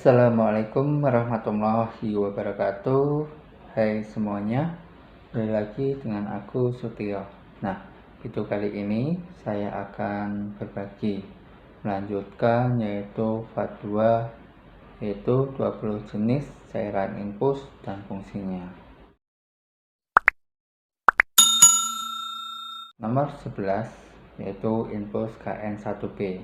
Assalamualaikum warahmatullahi wabarakatuh. Hai semuanya, kembali lagi dengan aku Sutio. Nah, video kali ini saya akan berbagi melanjutkan yaitu part 2, yaitu 20 jenis cairan infus dan fungsinya. Nomor 11 yaitu infus KN1B.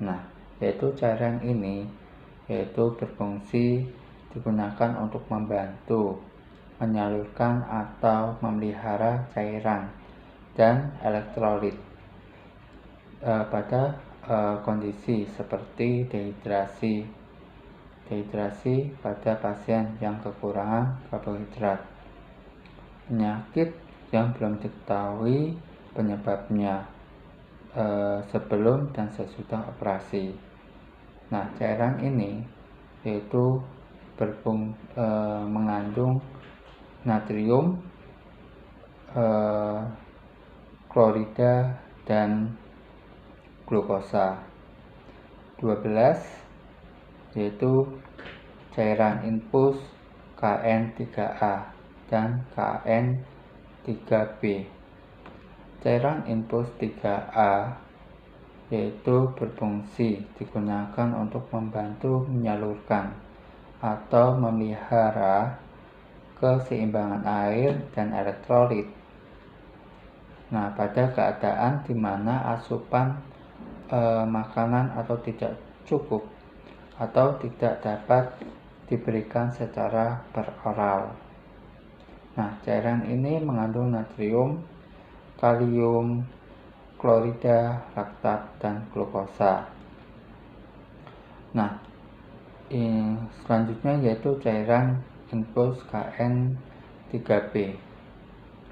Nah, yaitu cairan ini yaitu berfungsi digunakan untuk membantu menyalurkan atau memelihara cairan dan elektrolit pada kondisi seperti dehidrasi pada pasien yang kekurangan karbohidrat, penyakit yang belum diketahui penyebabnya sebelum dan sesudah operasi. Nah, cairan ini yaitu mengandung natrium, klorida, dan glukosa. 12 yaitu cairan infus KN3A dan KN3B. Cairan infus 3A yaitu berfungsi digunakan untuk membantu menyalurkan atau memelihara keseimbangan air dan elektrolit. Nah, pada keadaan di mana asupan makanan atau tidak cukup atau tidak dapat diberikan secara peroral. Nah, cairan ini mengandung natrium, kalium, klorida, laktat, dan glukosa. Nah, selanjutnya yaitu cairan infus KN3B,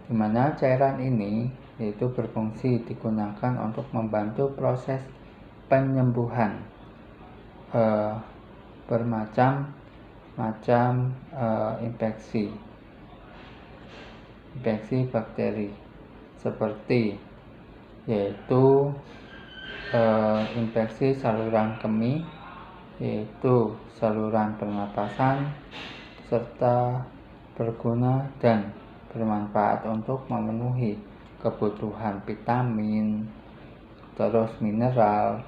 di mana cairan ini yaitu berfungsi digunakan untuk membantu proses penyembuhan bermacam-macam infeksi bakteri seperti yaitu infeksi saluran kemih, yaitu saluran pernapasan, serta berguna dan bermanfaat untuk memenuhi kebutuhan vitamin, terus mineral,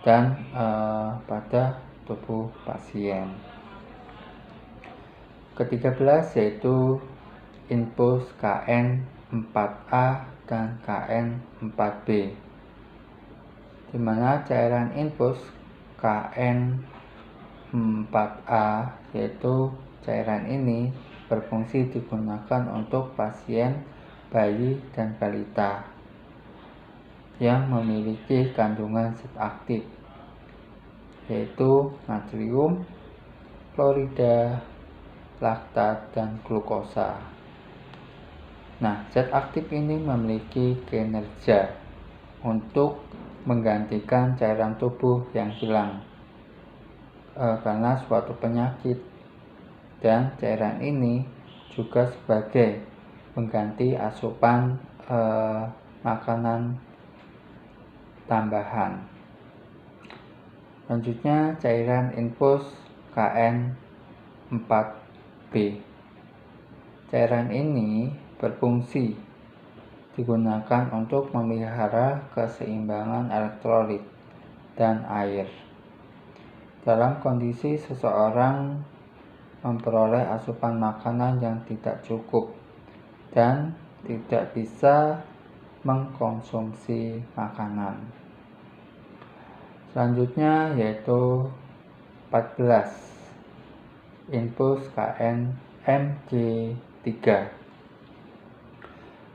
dan pada tubuh pasien. Ke-13 yaitu infus KN4A dan KN4B, di mana cairan infus KN4A yaitu cairan ini berfungsi digunakan untuk pasien bayi dan balita yang memiliki kandungan zat aktif yaitu natrium, klorida, laktat, dan glukosa. Nah, zat aktif ini memiliki kinerja untuk menggantikan cairan tubuh yang hilang karena suatu penyakit, dan cairan ini juga sebagai pengganti asupan makanan tambahan. Selanjutnya cairan infus KN4B. Cairan ini berfungsi digunakan untuk memelihara keseimbangan elektrolit dan air dalam kondisi seseorang memperoleh asupan makanan yang tidak cukup dan tidak bisa mengkonsumsi makanan. Selanjutnya yaitu 14 infus KNMG3.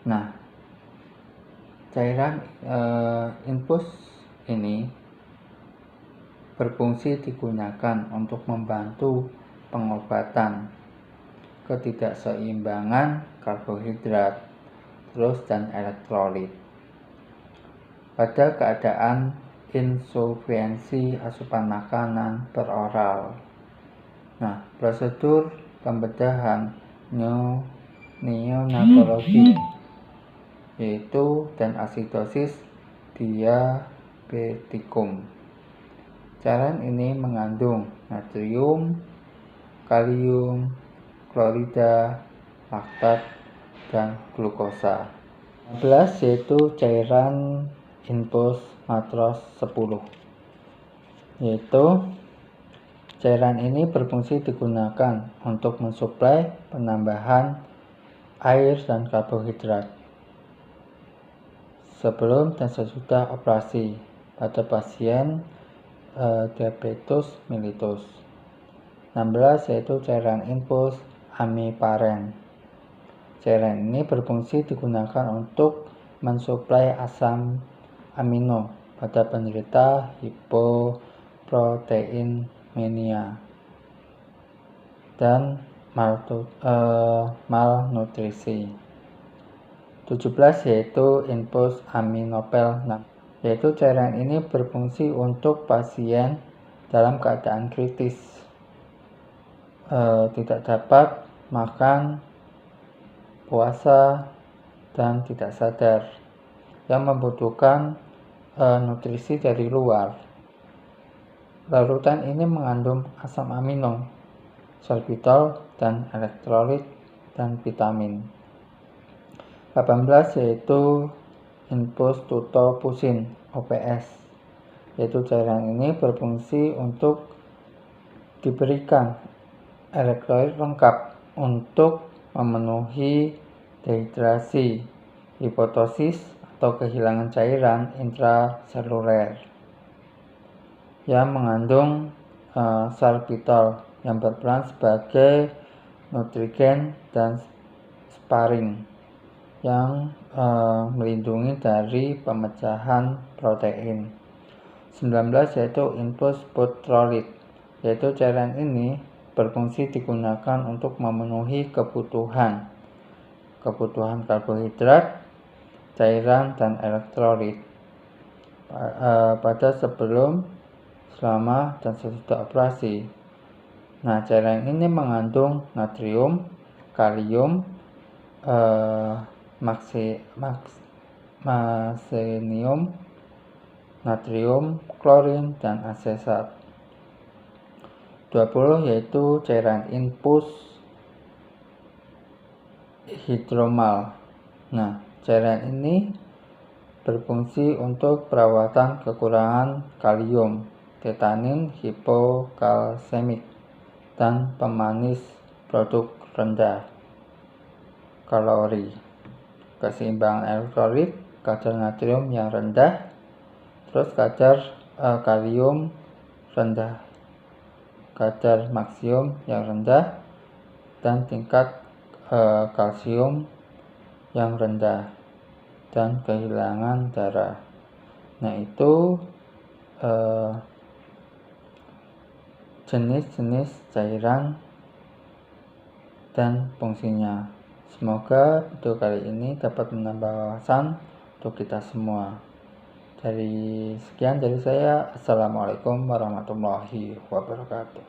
Nah, cairan infus ini berfungsi digunakan untuk membantu pengobatan ketidakseimbangan karbohidrat, dan elektrolit pada keadaan insufiensi asupan makanan peroral. Nah, prosedur pembedahan neonatologi yaitu dan asidosis diabetikum. Cairan ini mengandung natrium, kalium, klorida, laktat, dan glukosa. 11 yaitu cairan infus matros 10, yaitu cairan ini berfungsi digunakan untuk mensuplai penambahan air dan karbohidrat sebelum dan sesudah operasi pada pasien diabetes mellitus. 16 yaitu cairan infus amiparen. Cairan ini berfungsi digunakan untuk mensuplai asam amino pada penderita hipoproteinemia dan malnutrisi. 17 yaitu infus aminopel 6, yaitu cairan ini berfungsi untuk pasien dalam keadaan kritis, tidak dapat makan, puasa, dan tidak sadar, yang membutuhkan nutrisi dari luar. Larutan ini mengandung asam amino, sorbitol, dan elektrolit dan vitamin. 18 yaitu infus tutopusin OPS, yaitu cairan ini berfungsi untuk diberikan elektrolit lengkap untuk memenuhi dehidrasi, hipotosis atau kehilangan cairan intraseluler, yang mengandung sorbitol yang berperan sebagai nutrigen dan sparing yang melindungi dari pemecahan protein. 19 yaitu infus butyrolit, yaitu cairan ini berfungsi digunakan untuk memenuhi kebutuhan karbohidrat, cairan, dan elektrolit pada sebelum, selama, dan sesudah operasi. Nah, cairan ini mengandung natrium, kalium, magnesium, natrium, klorin, dan asesat. 20 yaitu cairan infus hidromal. Nah, cairan ini berfungsi untuk perawatan kekurangan kalium, tetanin hipokalsemik, dan pemanis produk rendah kalori. Keseimbangan elektrolit, kadar natrium yang rendah, terus kadar kalium rendah, kadar magnesium yang rendah, dan tingkat kalsium yang rendah, dan kehilangan darah. Nah, itu jenis-jenis cairan dan fungsinya. Semoga video kali ini dapat menambah wawasan untuk kita semua. Sekian dari saya. Assalamualaikum warahmatullahi wabarakatuh.